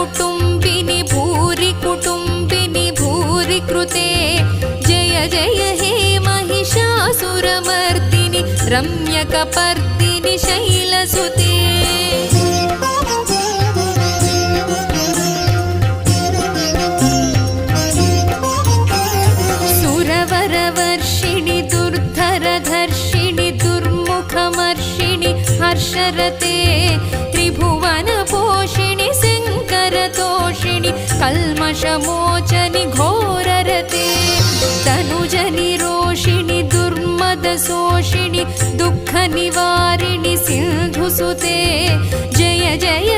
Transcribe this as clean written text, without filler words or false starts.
कुटुम्बिनि भूरि कुटुम्बिनि भूरि कृते जय जय हे महिषासुरमर्दिनि रम्यकपर्दिनि शैलसुते सुरवरवर्षिणि दुर्धरधर्षिणि दुर्मुखमर्षिणि हर्षरते त्रिभुवनपोषिणि शङ्करतोषिणि कल्मषमोचनि घोररते तनुजनिरोषिणि दुर्मदशोषिणि दुःखनिवारिणि सिन्धुसुते जय जय